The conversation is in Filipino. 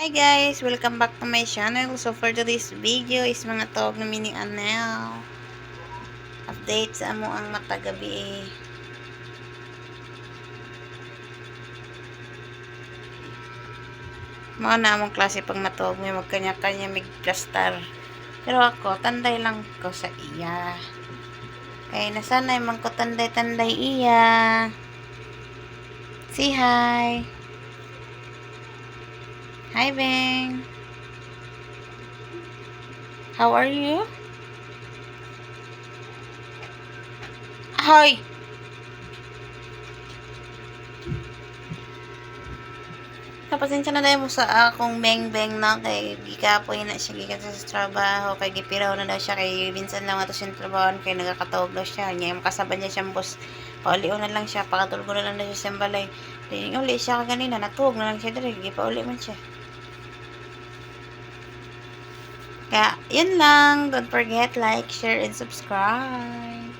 Hi guys! Welcome back to my channel. So for today's video is mga tawag na mini anel. Update sa amo ang mata gabi. Mga na among klase pang matawag may magkanya-kanya mig plastar. Pero ako, tanday lang ko sa iya. Kaya nasanay man ko tanday-tanday iya. Say hi! Hi Beng! How are you? Hi! Pasensya na dahil mo sa akong beng-beng na kay gikapoy na siya gikan sa trabaho kay gipiraw na daw siya kay minsan lang ato siyang trabaho kay nagakatawag daw siya niya makasabad niya siyang boss pauliw na lang siya pakatulog na lang daw siya sa balay dining uli siya kaganina natuog na lang siya diri gipauli man siya kaya yun lang, don't forget like, share, and subscribe.